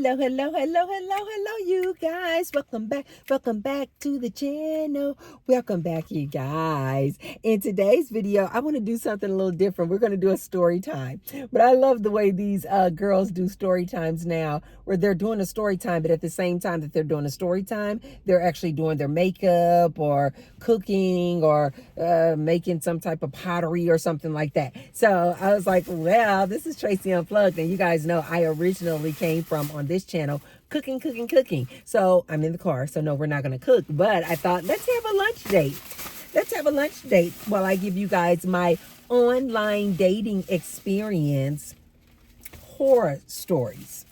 Hello, hello, hello, hello, hello, you guys. Welcome back to the channel. Welcome back, you guys. In today's video, I want to do something a little different. We're going to do a story time. But I love the way these girls do story times now, where they're doing a story time, but at the same time that they're doing a story time, they're actually doing their makeup or cooking or making some type of pottery or something like that. So I was like, well, this is Tracy Unplugged, and you guys know I originally came from on this channel cooking. So I'm in the car, so no, we're not going to cook, but I thought, let's have a lunch date. Let's have a lunch date while I give you guys my online dating experience horror stories.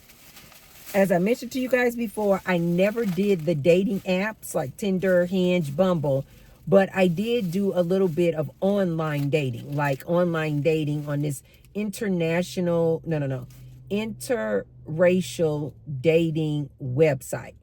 As I mentioned to you guys before, I never did the dating apps like Tinder, Hinge, Bumble, but I did do a little bit of online dating, like online dating on this interracial dating website.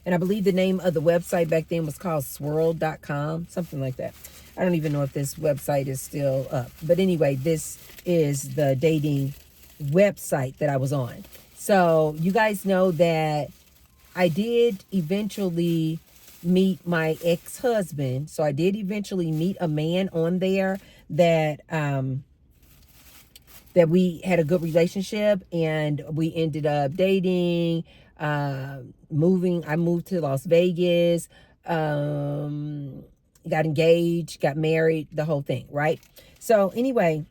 And I believe the name of the website back then was called swirl.com, something like that. I don't even know if this website is still up. But anyway, this is the dating website that I was on. So you guys know that I did eventually meet my ex-husband. So I did eventually meet a man on there that that we had a good relationship, and we ended up dating, moving. I moved to Las Vegas, got engaged, got married, the whole thing, right? So anyway,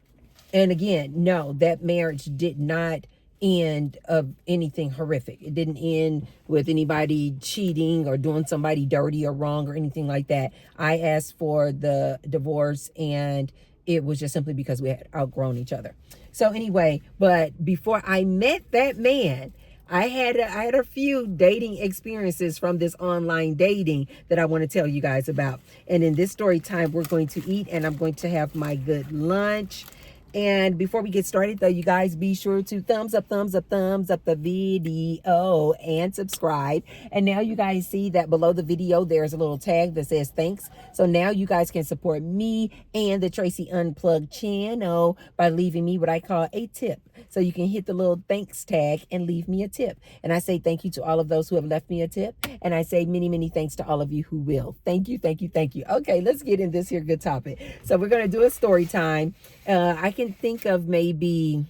and again, no, that marriage did not end of anything horrific. It didn't end with anybody cheating or doing somebody dirty or wrong or anything like that. I asked for the divorce, and it was just simply because we had outgrown each other. So anyway, but before I met that man, I had a few dating experiences from this online dating that I want to tell you guys about. And in this story time, we're going to eat, and I'm going to have my good lunch. And before we get started, though, you guys be sure to thumbs up the video and subscribe. And now you guys see that below the video, there's a little tag that says thanks. So now you guys can support me and the Tracy Unplugged channel by leaving me what I call a tip. So you can hit the little thanks tag and leave me a tip. And I say thank you to all of those who have left me a tip. And I say many, many thanks to all of you who will. Thank you. Okay, let's get in this here good topic. So we're going to do a story time. I can think of maybe,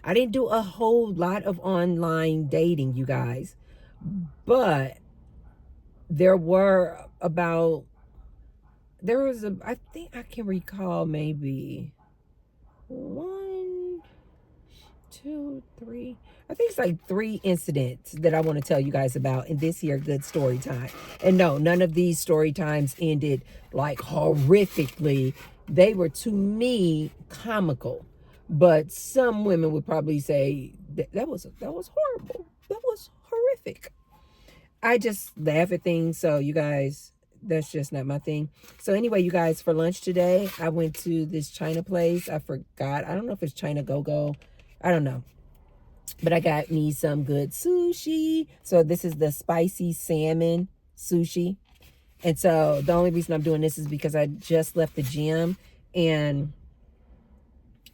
I didn't do a whole lot of online dating, you guys, but there was I think I can recall maybe 1, 2, 3, I think it's like 3 incidents that I want to tell you guys about in this here good story time. And no, none of these story times ended like horrifically. They were, to me, comical, but some women would probably say that was horrible. That was horrific. I just laugh at things, so you guys, that's just not my thing. So anyway, you guys, for lunch today, I went to this China place. I forgot. I don't know if it's China Go-Go. I don't know. But I got me some good sushi. So this is the spicy salmon sushi. And so the only reason I'm doing this is because I just left the gym, and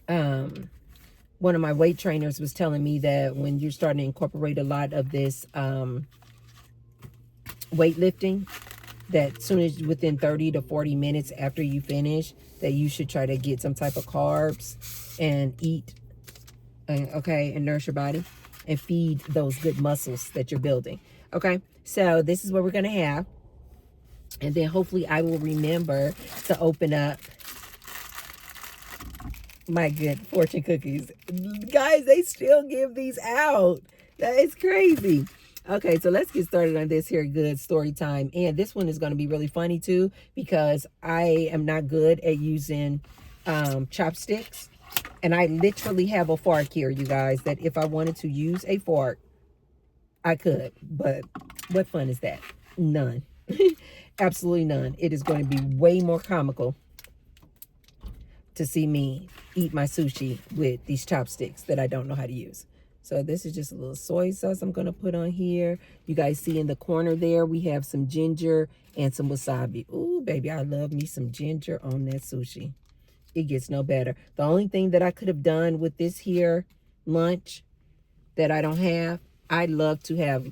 one of my weight trainers was telling me that when you're starting to incorporate a lot of this weightlifting, that soon as within 30 to 40 minutes after you finish, that you should try to get some type of carbs and eat, okay, and nourish your body and feed those good muscles that you're building. Okay, so this is what we're gonna have. And then hopefully I will remember to open up my good fortune cookies. Guys, they still give these out. That is crazy. Okay, so let's get started on this here good story time. And this one is going to be really funny too, because I am not good at using chopsticks. And I literally have a fork here, you guys, that if I wanted to use a fork, I could. But what fun is that? None. Absolutely none. It is going to be way more comical to see me eat my sushi with these chopsticks that I don't know how to use. So this is just a little soy sauce I'm going to put on here. You guys see in the corner there, we have some ginger and some wasabi. Ooh, baby, I love me some ginger on that sushi. It gets no better. The only thing that I could have done with this here lunch that I don't have. I love to have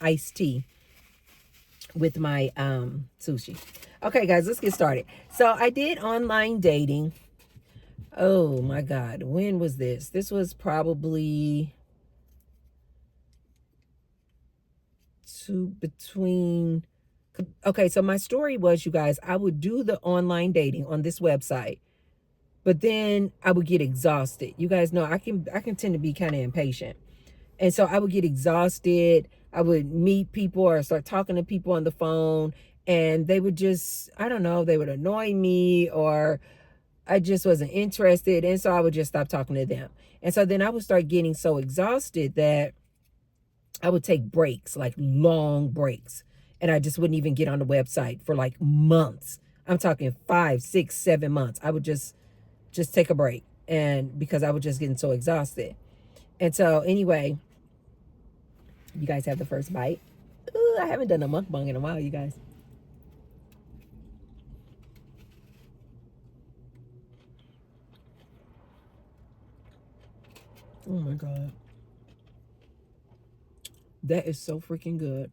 iced tea with my sushi. Okay, guys, let's get started. So I did online dating. Oh my God, when was this? This was probably between. Okay, so my story was, you guys, I would do the online dating on this website, but then I would get exhausted. You guys know I can tend to be kind of impatient. And so I would get exhausted. I would meet people or start talking to people on the phone, and they would just, I don't know, they would annoy me, or I just wasn't interested. And so I would just stop talking to them. And so then I would start getting so exhausted that I would take breaks, like long breaks. And I just wouldn't even get on the website for like months. I'm talking 5, 6, 7 months. I would just take a break, and because I was just getting so exhausted. And so anyway, you guys have the first bite. Ooh, I haven't done a mukbang in a while, you guys. Oh my God. That is so freaking good.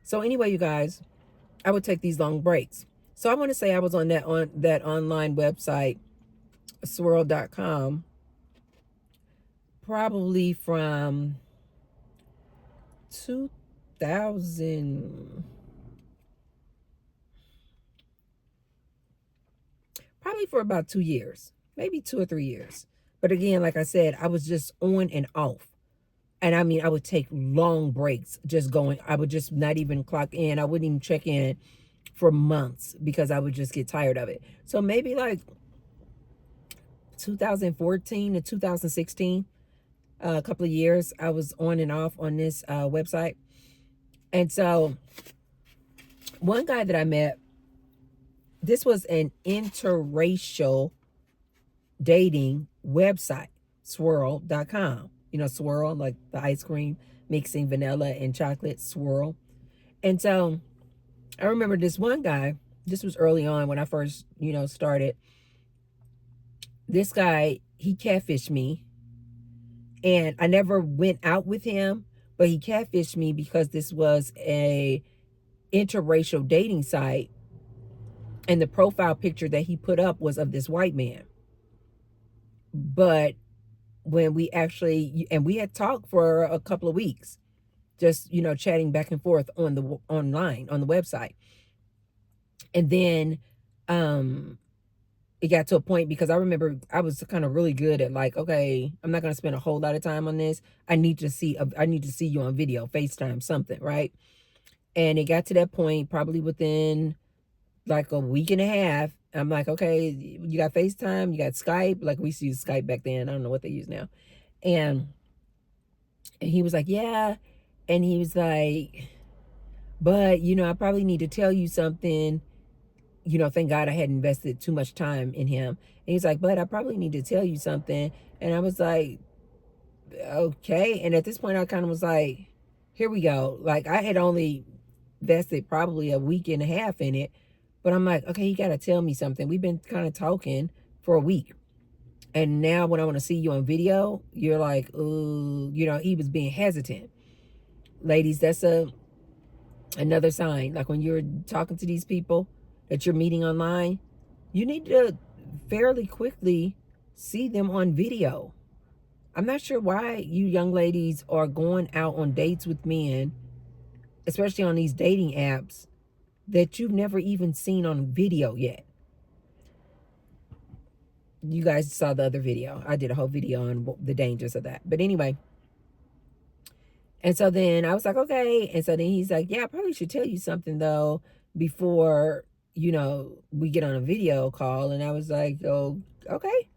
So anyway, you guys, I would take these long breaks. So I want to say I was on that online website, swirl.com, probably from 2000, probably for about 2 years, maybe 2 or 3 years. But again, like I said, I was just on and off. And I mean, I would take long breaks just going. I would just not even clock in. I wouldn't even check in for months because I would just get tired of it. So maybe like 2014 to 2016, a couple of years, I was on and off on this website. And so one guy that I met, this was an interracial dating website, swirl.com. You know, swirl, like the ice cream, mixing vanilla and chocolate, swirl. And so I remember this one guy, this was early on when I first, started. This guy, he catfished me, and I never went out with him, but he catfished me because this was a interracial dating site, and the profile picture that he put up was of this white man. But when we actually, and we had talked for a couple of weeks, just, chatting back and forth on the online, on the website. And then it got to a point, because I remember I was kind of really good at, like, okay, I'm not going to spend a whole lot of time on this. I need to see you on video, FaceTime, something, right? And it got to that point probably within like a week and a half. I'm like, okay, you got FaceTime, you got Skype. Like, we used to use Skype back then. I don't know what they use now. And he was like, yeah. And he was like, but, I probably need to tell you something. Thank God I had invested too much time in him. And he's like, but I probably need to tell you something. And I was like, okay. And at this point, I kind of was like, here we go. Like, I had only invested probably a week and a half in it. But I'm like, okay, you got to tell me something. We've been kind of talking for a week. And now when I want to see you on video, you're like, ooh, he was being hesitant. Ladies, that's another sign. Like, when you're talking to these people that you're meeting online, you need to fairly quickly see them on video. I'm not sure why you young ladies are going out on dates with men, especially on these dating apps, that you've never even seen on video yet. You guys saw the other video. I did a whole video on the dangers of that. But anyway, and so then I was like, okay. And so then he's like, yeah, I probably should tell you something though before, we get on a video call. And I was like, oh, okay.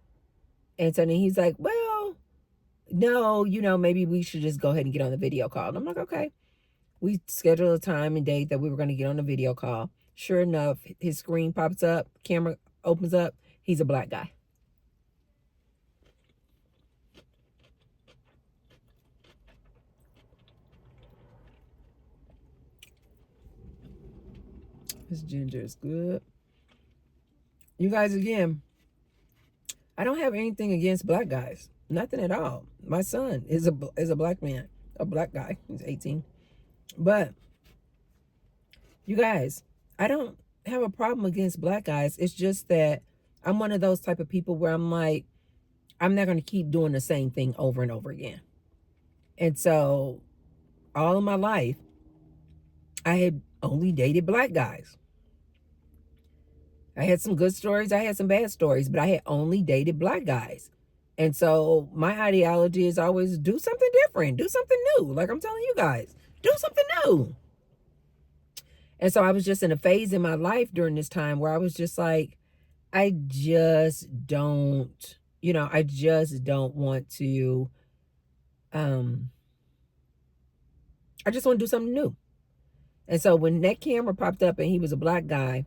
And so then he's like, well, no, maybe we should just go ahead and get on the video call. And I'm like, okay. We scheduled a time and date that we were going to get on the video call. Sure enough, his screen pops up, camera opens up. He's a black guy. This ginger is good. You guys, again, I don't have anything against black guys. Nothing at all. My son is a black man, a black guy. He's 18. But you guys, I don't have a problem against black guys. It's just that I'm one of those type of people where I'm like, I'm not going to keep doing the same thing over and over again. And so all of my life, I had only dated black guys. I had some good stories, I had some bad stories, but I had only dated black guys. And so my ideology is always do something different, do something new. Like I'm telling you guys, do something new. And so I was just in a phase in my life during this time where I was just like, I just don't, I just don't want to, I just want to do something new. And so when that camera popped up and he was a black guy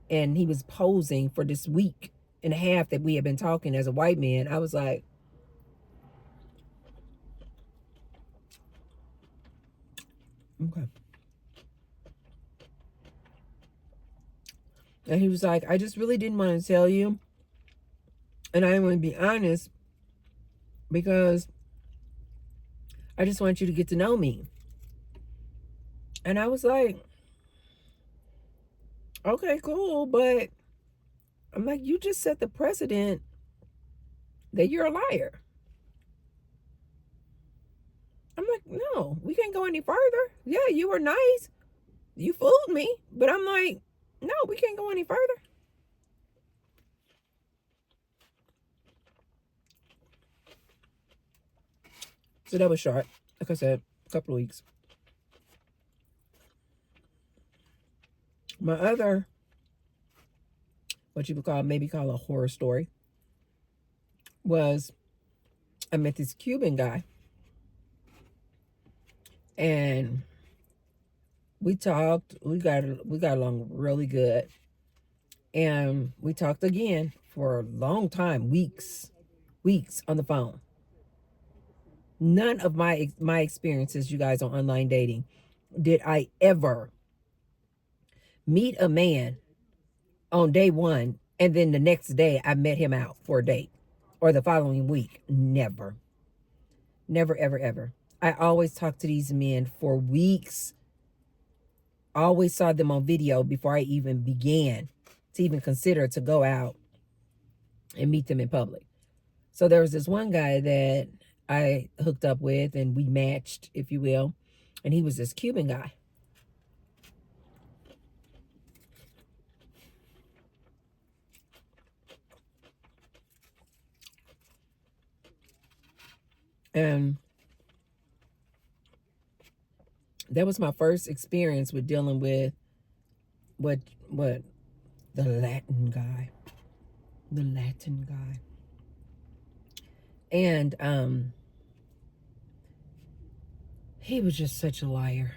and he was posing for this week and a half that we had been talking as a white man, I was like, okay. And he was like, I just really didn't want to tell you. And I didn't want to be honest because I just want you to get to know me. And I was like, okay, cool. But I'm like, you just set the precedent that you're a liar. I'm like, no, we can't go any further. Yeah, you were nice. You fooled me. But I'm like, no, we can't go any further. So that was short. Like I said, a couple of weeks. My other, what you would maybe call a horror story, was I met this Cuban guy. And we talked, we got along really good. And we talked again for a long time, weeks on the phone. None of my experiences, you guys, on online dating, did I ever meet a man on day one and then the next day I met him out for a date, or the following week. Never, ever, ever. I always talked to these men for weeks. Always saw them on video before I even began to even consider to go out and meet them in public. So there was this one guy that I hooked up with and we matched, if you will. And he was this Cuban guy. And that was my first experience with dealing with what the Latin guy. And he was just such a liar.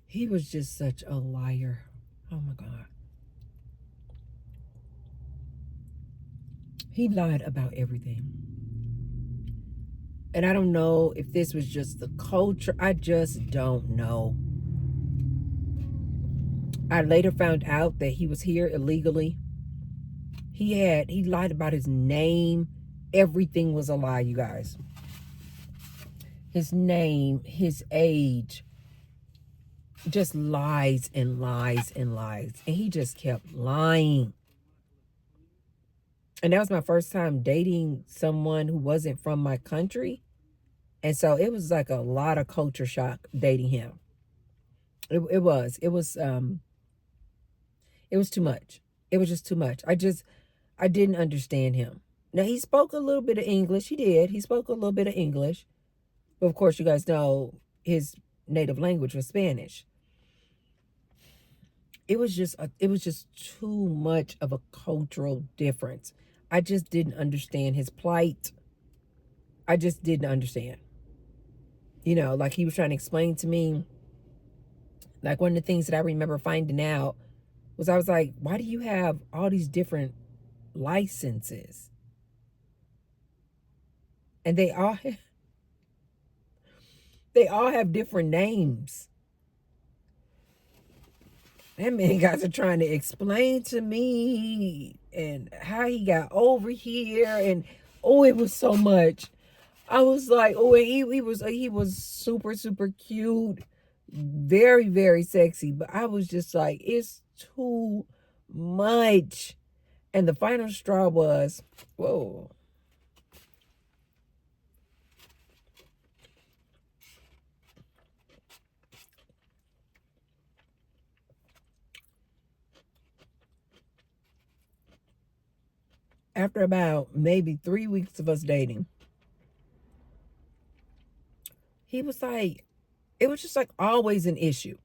He was just such a liar. Oh my God. He lied about everything. And I don't know if this was just the culture. I just don't know. I later found out that he was here illegally. He lied about his name. Everything was a lie, you guys. His name, his age, just lies and lies and lies. And he just kept lying. And that was my first time dating someone who wasn't from my country. And so it was like a lot of culture shock dating him. It was too much. It was just too much. I didn't understand him. Now, he spoke a little bit of English. He did. He spoke a little bit of English. But of course, you guys know his native language was Spanish. It was just too much of a cultural difference. I just didn't understand his plight. I just didn't understand. Like he was trying to explain to me, like one of the things that I remember finding out was I was like, why do you have all these different licenses? And they all have different names. That man guys are trying to explain to me and how he got over here, and oh, it was so much. I was like, oh, and he was super super cute, very very sexy, but I was just like, it's too much. And the final straw was, whoa. After about maybe 3 weeks of us dating, he was like, it was just like always an issue.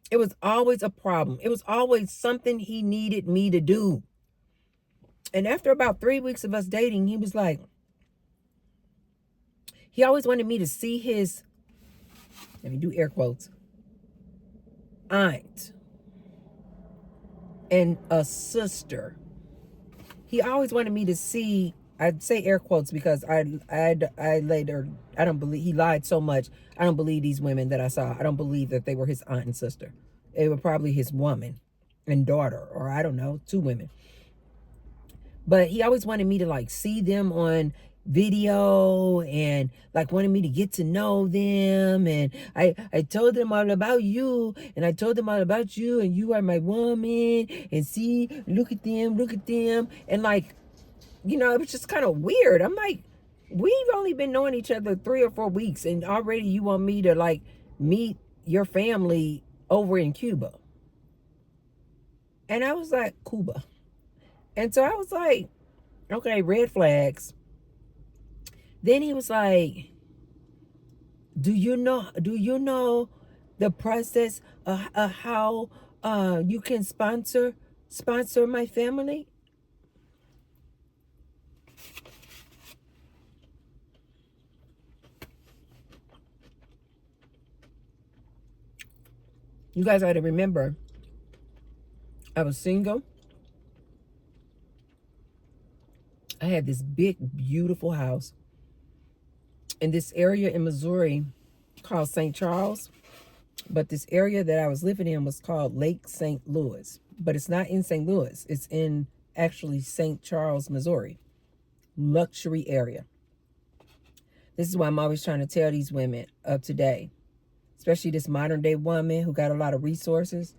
It was always a problem. It was always something he needed me to do. And after about 3 weeks of us dating, he was like, he always wanted me to see his, let me do air quotes, aunt and a sister. He always wanted me to see, I'd say air quotes because I later, I don't believe, he lied so much. I don't believe these women that I saw. I don't believe that they were his aunt and sister. They were probably his woman and daughter, or I don't know, 2 women. But he always wanted me to like see them on video and like wanted me to get to know them. And I told them all about you, and I told them all about you, and you are my woman, and see, look at them. And like, you know, it was just kind of weird. I'm like, we've only been knowing each other 3 or 4 weeks, and already you want me to like meet your family over in Cuba. And I was like, Cuba. And so I was like, okay, red flags. Then he was like, do you know the process of how you can sponsor my family? You guys got to remember, I was single. I had this big, beautiful house in this area in Missouri called St. Charles. But this area that I was living in was called Lake St. Louis. But it's not in St. Louis. It's in actually St. Charles, Missouri. Luxury area. This is why I'm always trying to tell these women of today, especially this modern day woman who got a lot of resources,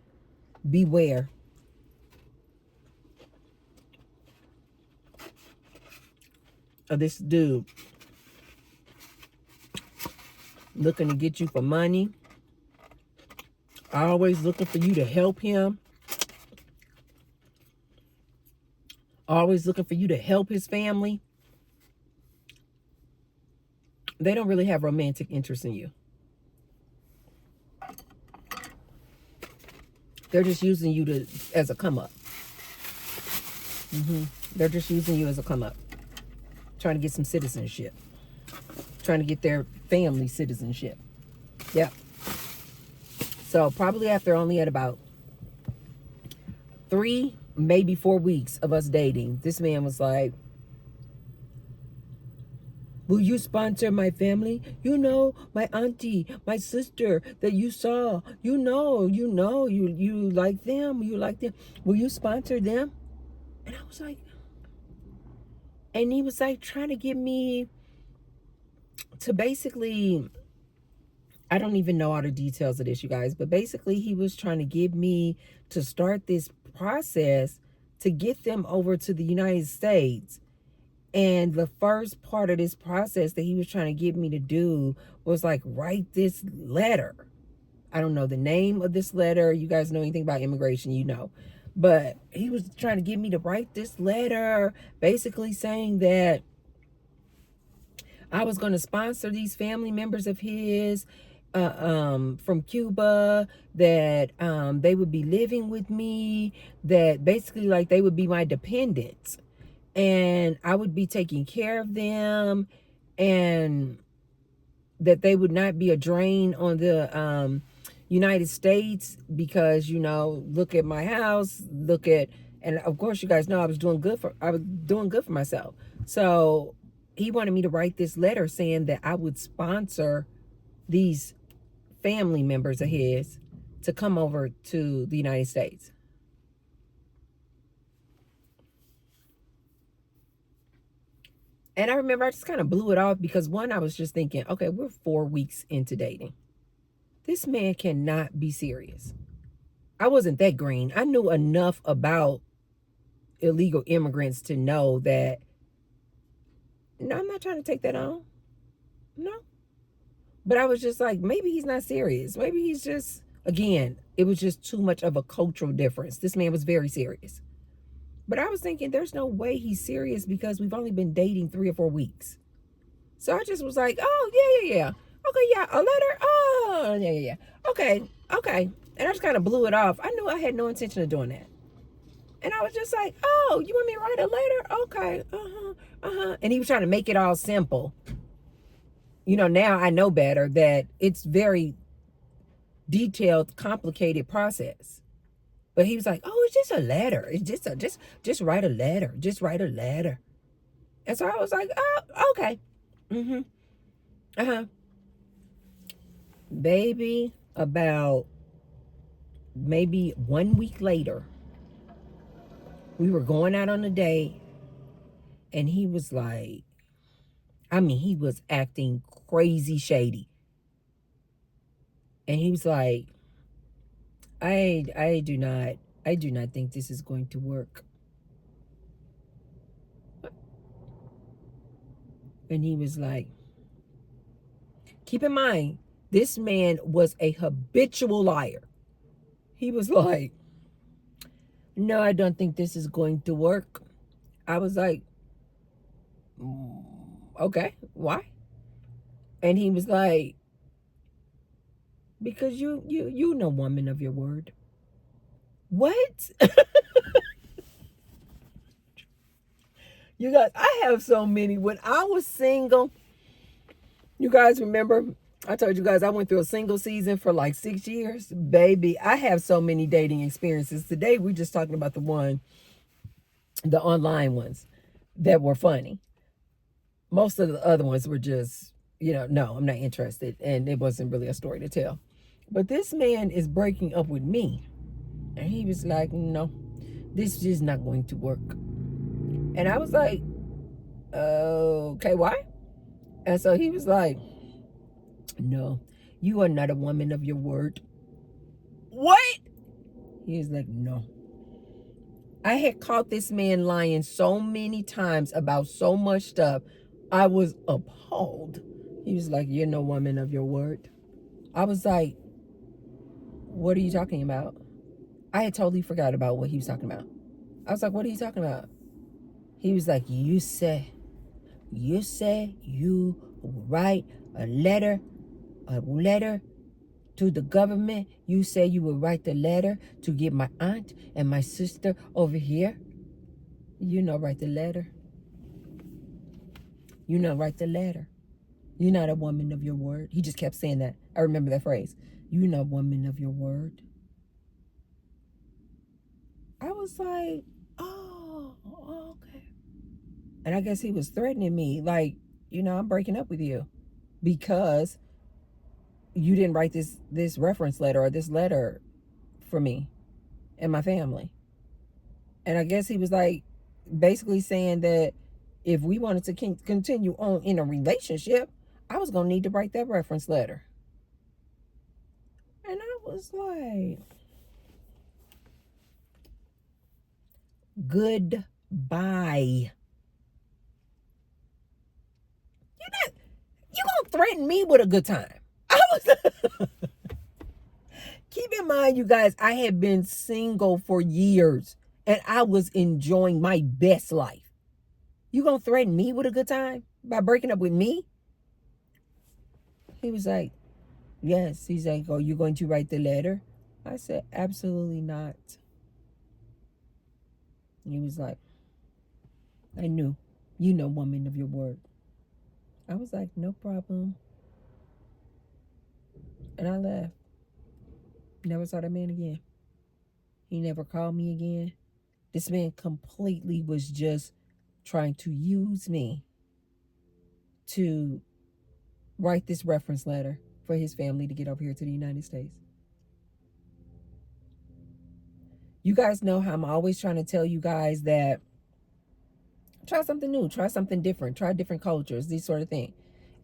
beware. Of this dude looking to get you for money, always looking for you to help him, always looking for you to help his family. They don't really have romantic interest in you. They're just using you as a come up. They're just using you as a come up, trying to get some citizenship, trying to get their family citizenship. Yep. So probably after only at about 3, maybe 4 weeks of us dating, this man was like, will you sponsor my family? You know, my auntie, my sister that you saw, you like them, Will you sponsor them? And I was like, and he was like trying to get me to basically, I don't even know all the details of this, you guys, but basically he was trying to get me to start this process to get them over to the United States. And the first part of this process that he was trying to get me to do was like write this letter. I don't know the name of this letter. You guys know anything about immigration, you know. But he was trying to get me to write this letter, basically saying that I was going to sponsor these family members of his from Cuba, that they would be living with me, that basically like they would be my dependents, and I would be taking care of them, and that they would not be a drain on the United States because, you know, look at my house, and of course you guys know I was doing good for myself. So he wanted me to write this letter saying that I would sponsor these family members of his to come over to the United States. And I remember I just kind of blew it off because one, I was just thinking, okay, we're 4 weeks into dating. This man cannot be serious. I wasn't that green. I knew enough about illegal immigrants to know that no, I'm not trying to take that on. No. But I was just like, maybe he's not serious. Maybe he's just, again, it was just too much of a cultural difference. This man was very serious. But I was thinking, there's no way he's serious because we've only been dating 3 or 4 weeks. So I just was like, oh, yeah. Okay, yeah, a letter? Oh, yeah. Okay. And I just kind of blew it off. I knew I had no intention of doing that. And I was just like, oh, you want me to write a letter? Okay, And he was trying to make it all simple. Now I know better that it's very detailed, complicated process. But he was like, oh, it's just a letter. It's just write a letter. Just write a letter. And so I was like, oh, okay. Uh-huh. Baby, about maybe 1 week later, we were going out on a date, and he was like, he was acting crazy shady. And he was like, I do not think this is going to work. And he was like, keep in mind, this man was a habitual liar. He was like, no, I don't think this is going to work. I was like, okay, why? And he was like, because you know, woman of your word. What? You guys, I have so many. When I was single, you guys remember I told you guys I went through a single season for like 6 years. Baby, I have so many dating experiences. Today we're just talking about the online ones that were funny. Most of the other ones were just, no, I'm not interested. And it wasn't really a story to tell. But this man is breaking up with me. And he was like, no, this is not going to work. And I was like, okay, why? And so he was like, no, you are not a woman of your word. What? He was like, no. I had caught this man lying so many times about so much stuff. I was appalled. He was like, you're no woman of your word. I was like, what are you talking about? I had totally forgot about what he was talking about. I was like, what are you talking about? He was like, you said you write a letter to the government. You said you would write the letter to get my aunt and my sister over here. Write the letter. Write the letter. You're not a woman of your word. He just kept saying that. I remember that phrase. You're not a woman of your word. I was like, oh, okay. And I guess he was threatening me, like, I'm breaking up with you because you didn't write this reference letter or this letter for me and my family. And I guess he was like basically saying that if we wanted to continue on in a relationship, I was going to need to write that reference letter. And I was like, goodbye. You gonna threaten me with a good time. I was keep in mind, you guys, I had been single for years and I was enjoying my best life. You gonna threaten me with a good time by breaking up with me? He was like, yes. He's like, oh, you going to write the letter? I said, absolutely not. He was like, I knew. Woman of your word. I was like, no problem. And I left. Never saw that man again. He never called me again. This man completely was just trying to use me to write this reference letter for his family to get over here to the United States. You guys know how I'm always trying to tell you guys that try something new, try something different, try different cultures, these sort of things.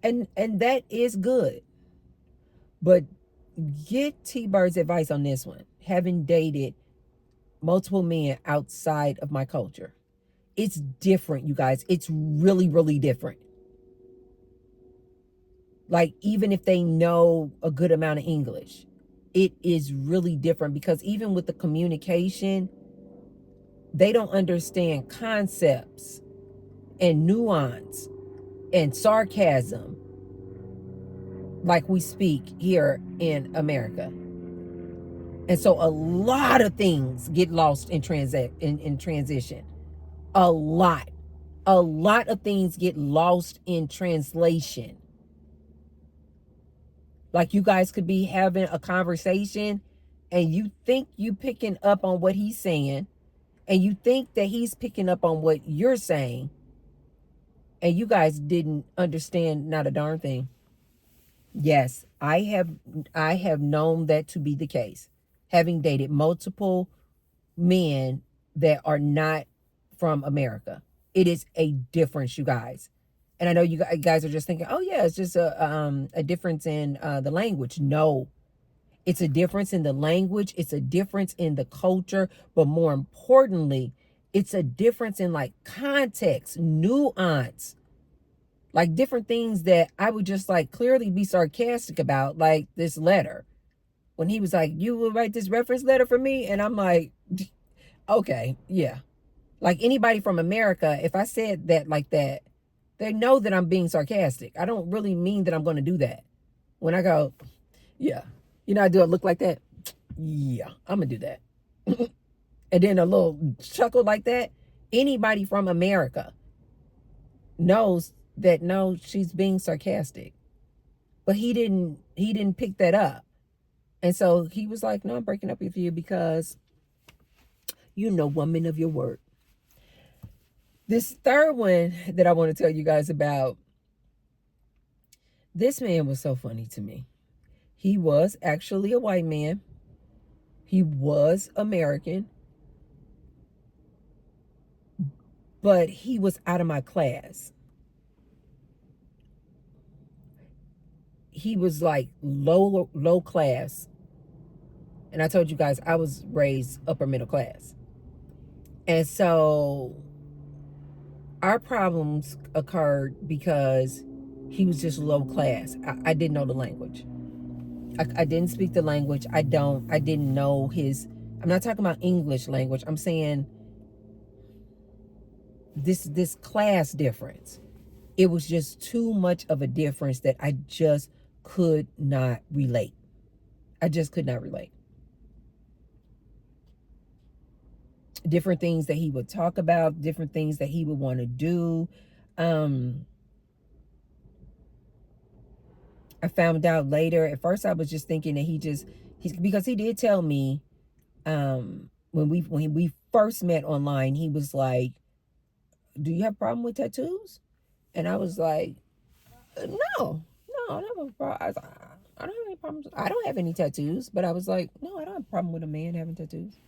And that is good. But get T-Bird's advice on this one. Having dated multiple men outside of my culture. It's different, you guys. It's really, really different. Like, even if they know a good amount of English, it is really different, because even with the communication, they don't understand concepts and nuance and sarcasm like we speak here in America. And so a lot of things get lost in transition. A lot of things get lost in translation. Like, you guys could be having a conversation and you think you picking up on what he's saying, and you think that he's picking up on what you're saying, and you guys didn't understand not a darn thing. Yes, I have known that to be the case, having dated multiple men that are not from America. It is a difference, you guys. And I know you guys are just thinking, oh yeah, it's just a difference in the language. No, it's a difference in the language. It's a difference in the culture. But more importantly, it's a difference in like context, nuance, like different things that I would just like clearly be sarcastic about, like this letter. When he was like, you will write this reference letter for me? And I'm like, okay, yeah. Like, anybody from America, if I said that like that, they know that I'm being sarcastic. I don't really mean that I'm going to do that. When I go, yeah, you know, I do a look like that. Yeah, I'm going to do that. And then a little chuckle like that. Anybody from America knows that, no, she's being sarcastic. But he didn't pick that up. And so he was like, no, I'm breaking up with you because you know, woman of your word. This third one that I want to tell you guys about, this man was so funny to me. He was actually a white man. He was American. But he was out of my class. He was like low class. And I told you guys, I was raised upper middle class. And so our problems occurred because he was just low class. I didn't know the language. I didn't speak the language. I didn't know his, I'm not talking about English language. I'm saying this class difference. It was just too much of a difference that I just could not relate. I just could not relate. Different things that he would talk about, different things that he would want to do. I found out later. At first, I was just thinking that he's because he did tell me when we first met online, he was like, "Do you have a problem with tattoos?" And I was like, "No, I don't have a problem. I don't have any problems. I don't have any tattoos." But I was like, "No, I don't have a problem with a man having tattoos."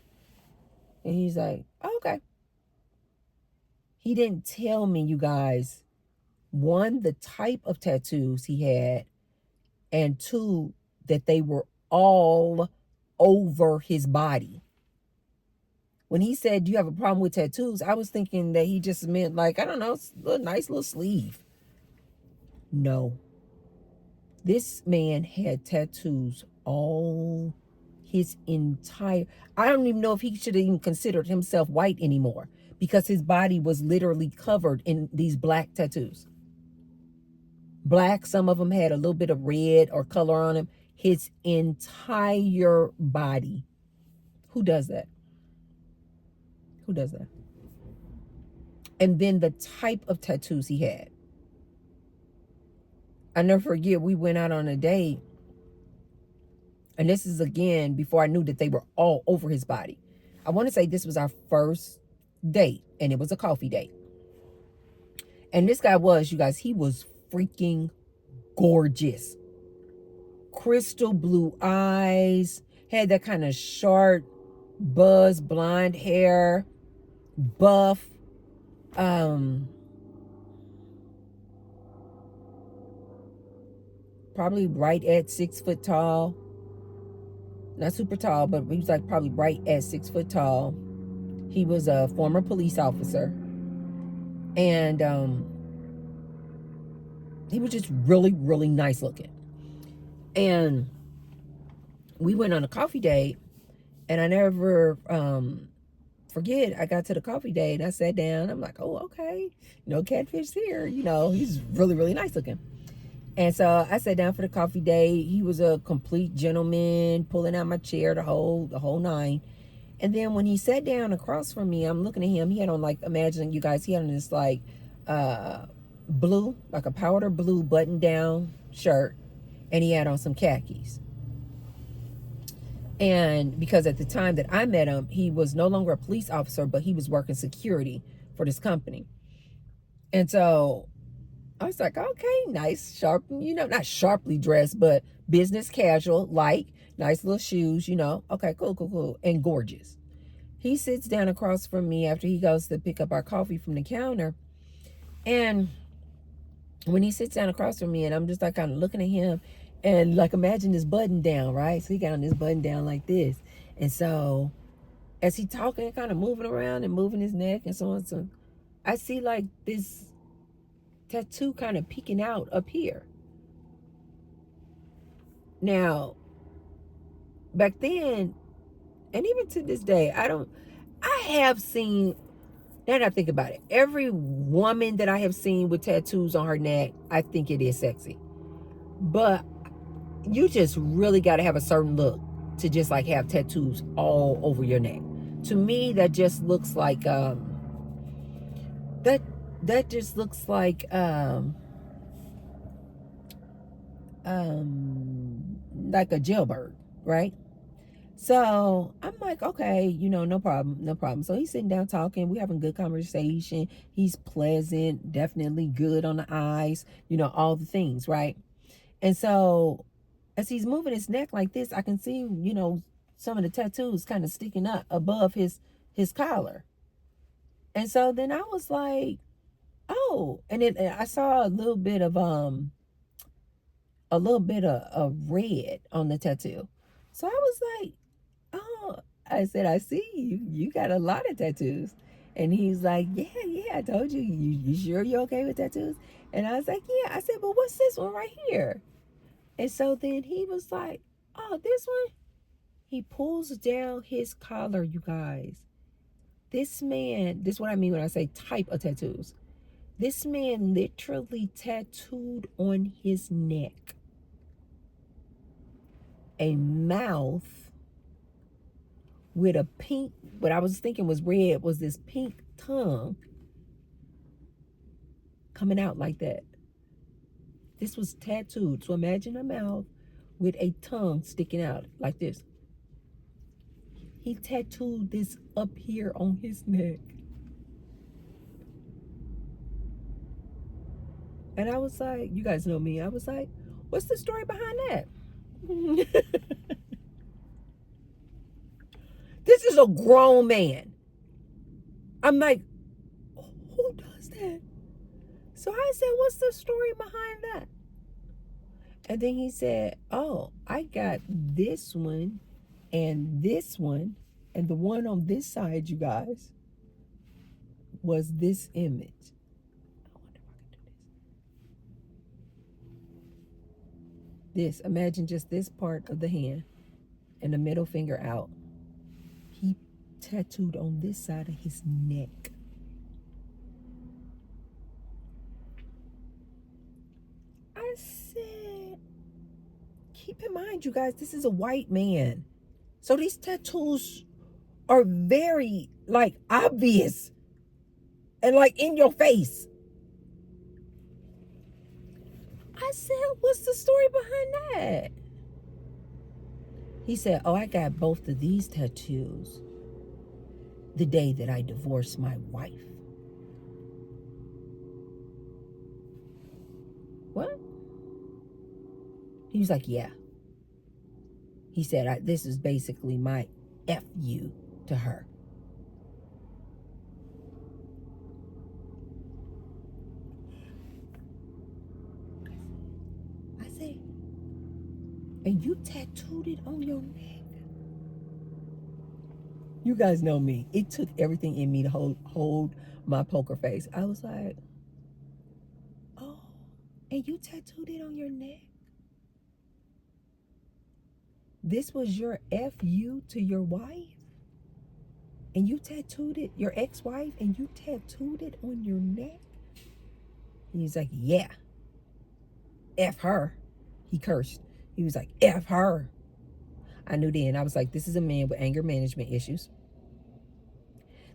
And he's like, oh, okay. He didn't tell me, you guys, one, the type of tattoos he had, and two, that they were all over his body. When he said, do you have a problem with tattoos? I was thinking that he just meant like, I don't know, a nice little sleeve. No. This man had tattoos all his entire, I don't even know if he should have even considered himself white anymore, because his body was literally covered in these black tattoos. Black, some of them had a little bit of red or color on them. His entire body. Who does that? Who does that? And then the type of tattoos he had. I never forget, we went out on a date. And this is, again, before I knew that they were all over his body. I want to say this was our first date, and it was a coffee date. And this guy was, you guys, he was freaking gorgeous. Crystal blue eyes, had that kind of short, buzz, blonde hair, buff. Probably right at 6 foot tall. Not super tall, but he was like probably right at 6 foot tall. He was a former police officer. And he was just really, really nice looking. And we went on a coffee date, and I never forget, I got to the coffee date and I sat down. I'm like, oh, okay. Catfish here. He's really, really nice looking. And so I sat down for the coffee date. He was a complete gentleman, pulling out my chair, the whole nine. And then when he sat down across from me, I'm looking at him. He had on, like, imagine you guys, he had on this like blue, like a powder blue button down shirt, and he had on some khakis. And because at the time that I met him, he was no longer a police officer, but he was working security for this company. And so I was like, okay, nice, sharp, not sharply dressed, but business casual, like nice little shoes, okay, cool, and gorgeous. He sits down across from me after he goes to pick up our coffee from the counter. And when he sits down across from me, and I'm just like kind of looking at him, and like imagine this button down, right? So he got on this button down like this. And so as he talking, kind of moving around and moving his neck and so on, so I see like this tattoo kind of peeking out up here. Now, back then, and even to this day, I have seen, now that I think about it, every woman that I have seen with tattoos on her neck, I think it is sexy. But you just really got to have a certain look to just like have tattoos all over your neck. To me, that just looks like that just looks like a jailbird, right? So I'm like, okay, no problem. So he's sitting down talking. We're having good conversation. He's pleasant, definitely good on the eyes, all the things, right? And so as he's moving his neck like this, I can see, some of the tattoos kind of sticking up above his collar. And so then I was like, oh, and then I saw a little bit of red on the tattoo. So I was like, oh, I said, I see you got a lot of tattoos. And he's like, yeah, I told you, you sure you're okay with tattoos? And I was like, yeah. I said, but what's this one right here? And so then he was like, oh, this one? He pulls down his collar, you guys. This man, this is what I mean when I say type of tattoos. This man literally tattooed on his neck a mouth with a pink, what I was thinking was red, was this pink tongue coming out like that. This was tattooed. So imagine a mouth with a tongue sticking out like this. He tattooed this up here on his neck. And I was like, you guys know me. I was like, what's the story behind that? This is a grown man. I'm like, who does that? So I said, what's the story behind that? And then he said, oh, I got this one and this one. And the one on this side, you guys, was this image. I wonder if I can do this. Imagine just this part of the hand and the middle finger out. He tattooed on this side of his neck. I said, keep in mind, you guys, this is a white man. So these tattoos are very, like, obvious and, like, in your face. I said, what's the story behind that? He said, oh, I got both of these tattoos the day that I divorced my wife. What? He was like, yeah. He said, this is basically my F you to her. and you tattooed it on your neck. You guys know me. It took everything in me to hold my poker face. I was like, oh, and you tattooed it on your neck? This was your FU to your wife? And you tattooed it, your ex-wife, and you tattooed it on your neck? And he's like, yeah. F her. He cursed. He was like, F her. I knew then. I was like, this is a man with anger management issues.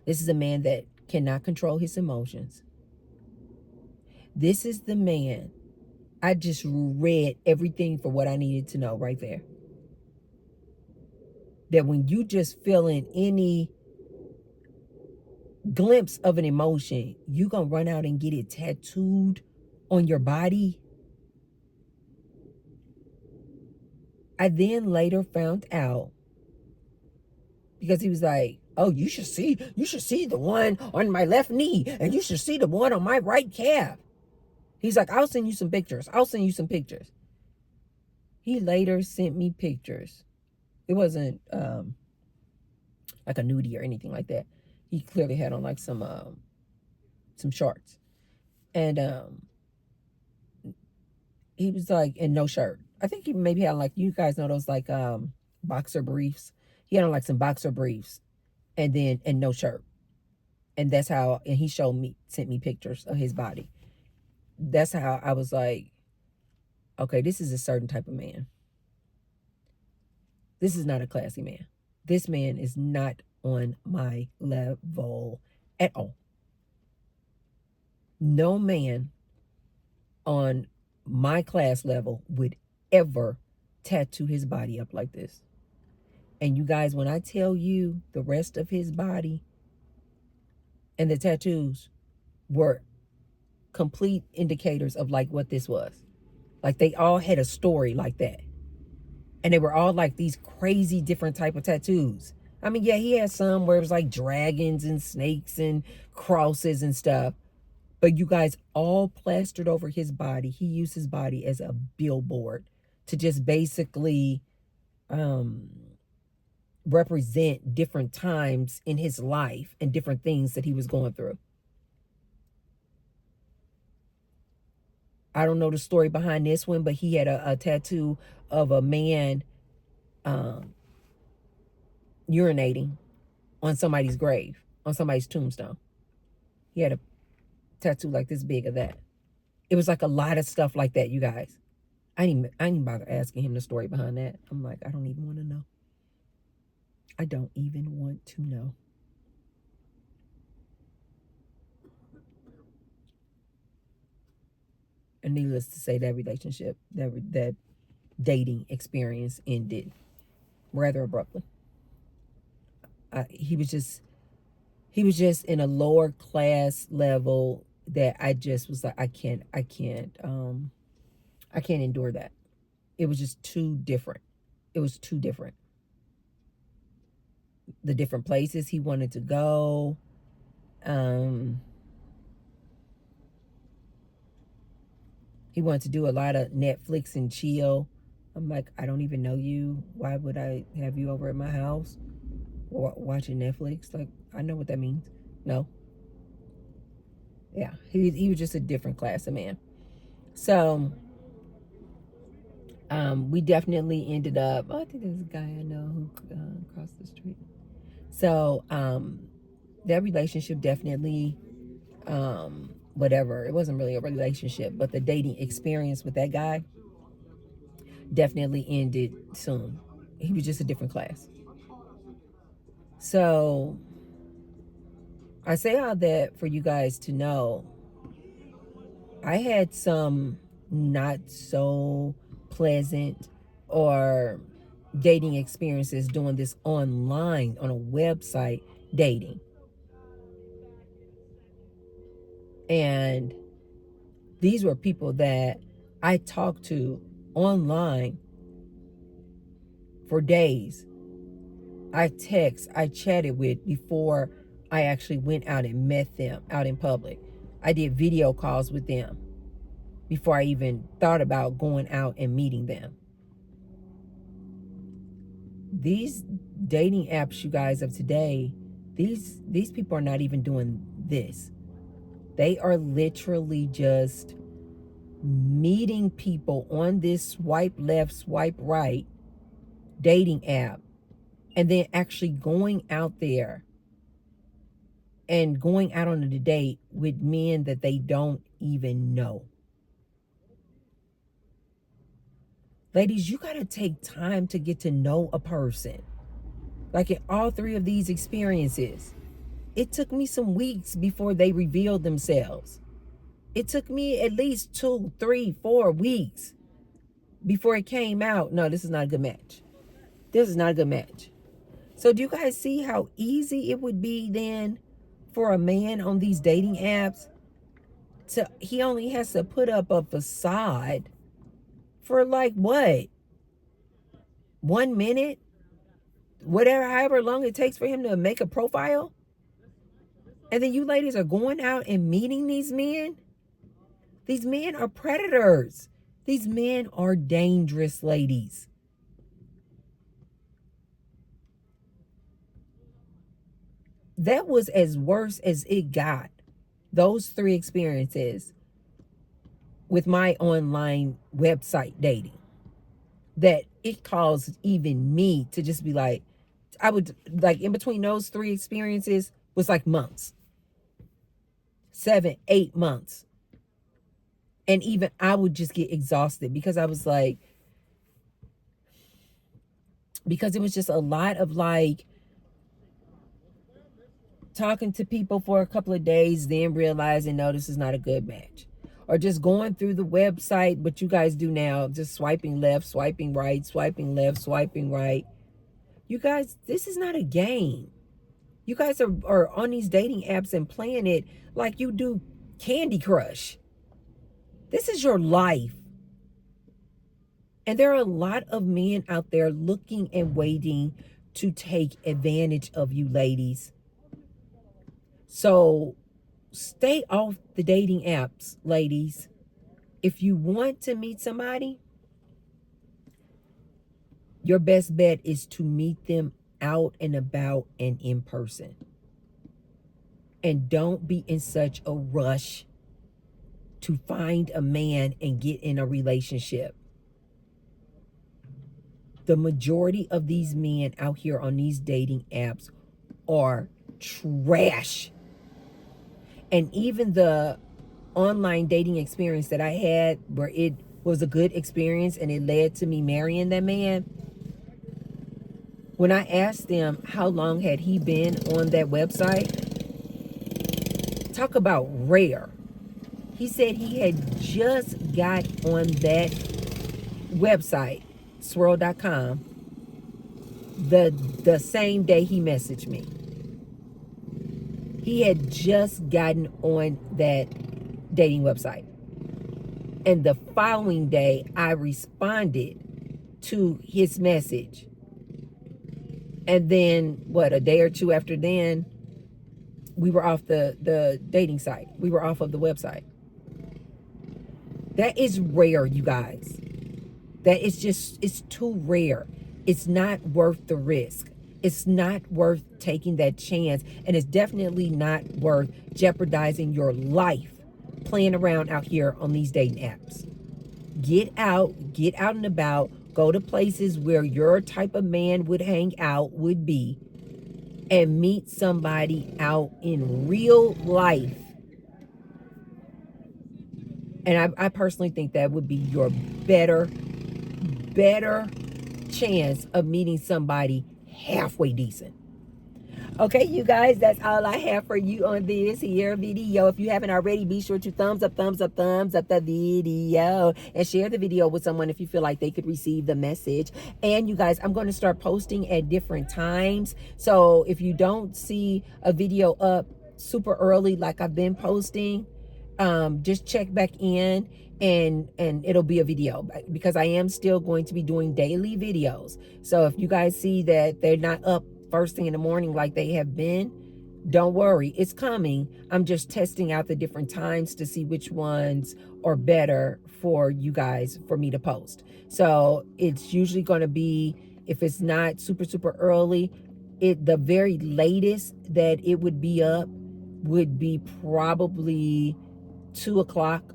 This is a man that cannot control his emotions. This is the man. I just read everything for what I needed to know right there. That when you just feeling any glimpse of an emotion, you gonna run out and get it tattooed on your body. I then later found out, because he was like, oh, you should see the one on my left knee, and you should see the one on my right calf. He's like, I'll send you some pictures. He later sent me pictures. It wasn't like a nudie or anything like that. He clearly had on like some shorts. And he was like, and no shirt. I think he maybe had like, you guys know those like boxer briefs. He had on like some boxer briefs and no shirt. And that's how, and he sent me pictures of his body. That's how I was like, okay, this is a certain type of man. This is not a classy man. This man is not on my level at all. No man on my class level would ever tattoo his body up like this. And you guys, when I tell you the rest of his body and the tattoos were complete indicators of like what this was. Like they all had a story like that. And they were all like these crazy different type of tattoos. I mean, yeah, he had some where it was like dragons and snakes and crosses and stuff. But you guys, all plastered over his body. He used his body as a billboard to just basically represent different times in his life and different things that he was going through. I don't know the story behind this one, but he had a tattoo of a man urinating on somebody's grave, on somebody's tombstone. He had a tattoo like this big of that. It was like a lot of stuff like that, you guys. I didn't bother asking him the story behind that. I'm like, I don't even want to know. I don't even want to know. And needless to say, that relationship, that dating experience ended rather abruptly. He was just in a lower class level that I just was like, I can't endure that. It was just too different. It was too different. The different places he wanted to go. He wanted to do a lot of Netflix and chill. I'm like, I don't even know you. Why would I have you over at my house watching Netflix? Like, I know what that means. No. Yeah, he was just a different class of man. So, we definitely ended up, I think there's a guy I know who crossed the street. So, that relationship definitely, whatever, it wasn't really a relationship, but the dating experience with that guy definitely ended soon. He was just a different class. So I say all that for you guys to know I had some not so pleasant or dating experiences doing this online on a website dating. And these were people that I talked to online for days. I chatted with before I actually went out and met them out in public. I did video calls with them before I even thought about going out and meeting them. these dating apps, you guys, of today, these people are not even doing this. They are literally just meeting people on this swipe left, swipe right dating app, and then actually going out there and going out on a date with men that they don't even know. Ladies, you got to take time to get to know a person. Like in all three of these experiences, it took me some weeks before they revealed themselves. It took me at least 2, 3, 4 weeks before it came out. No, this is not a good match. This is not a good match. So do you guys see how easy it would be then for a man on these dating apps he only has to put up a facade for like what? 1 minute? Whatever, however long it takes for him to make a profile? And then you ladies are going out and meeting these men? These men are predators. These men are dangerous, ladies. That was as worse as it got. Those 3 experiences with my online website dating, that it caused even me to just be like, I would like, in between those 3 experiences was like months, 7, 8 months. And even I would just get exhausted because I was like, because it was just a lot of like talking to people for a couple of days, then realizing, no, this is not a good match. Or just going through the website, what you guys do now, just swiping left, swiping right, swiping left, swiping right. You guys, this is not a game. You guys are on these dating apps and playing it like you do Candy Crush. This is your life. And there are a lot of men out there looking and waiting to take advantage of you ladies. So stay off the dating apps, ladies. If you want to meet somebody, your best bet is to meet them out and about and in person. And don't be in such a rush to find a man and get in a relationship. The majority of these men out here on these dating apps are trash. And even the online dating experience that I had, where it was a good experience and it led to me marrying that man, when I asked them how long had he been on that website, talk about rare. He said he had just got on that website, swirl.com, the same day he messaged me. He had just gotten on that dating website. And the following day, I responded to his message. And then, a day or 2 after then, we were off the dating site. We were off of the website. That is rare, you guys. That is just, it's too rare. It's not worth the risk. It's not worth taking that chance. And it's definitely not worth jeopardizing your life playing around out here on these dating apps. Get out and about. Go to places where your type of man would hang out, would be, and meet somebody out in real life. And I personally think that would be your better chance of meeting somebody halfway decent. Okay, you guys, that's all I have for you on this here video. If you haven't already, be sure to thumbs up the video and share the video with someone if you feel like they could receive the message. And you guys, I'm going to start posting at different times. So if you don't see a video up super early like I've been posting, just check back in and it'll be a video, because I am still going to be doing daily videos. So if you guys see that they're not up first thing in the morning like they have been, don't worry, it's coming. I'm just testing out the different times to see which ones are better for you guys, for me to post. So it's usually going to be If it's not super early, the very latest that it would be up would be probably 2 o'clock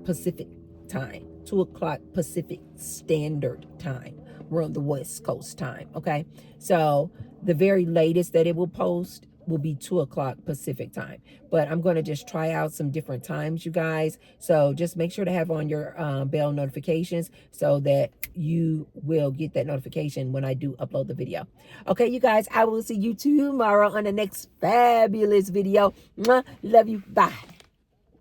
Pacific time, 2 o'clock Pacific Standard Time. We're on the West Coast time, okay? So the very latest that it will post will be 2 o'clock Pacific time. But I'm going to just try out some different times, you guys. So just make sure to have on your bell notifications so that you will get that notification when I do upload the video. Okay, you guys, I will see you tomorrow on the next fabulous video. Mwah, love you. Bye.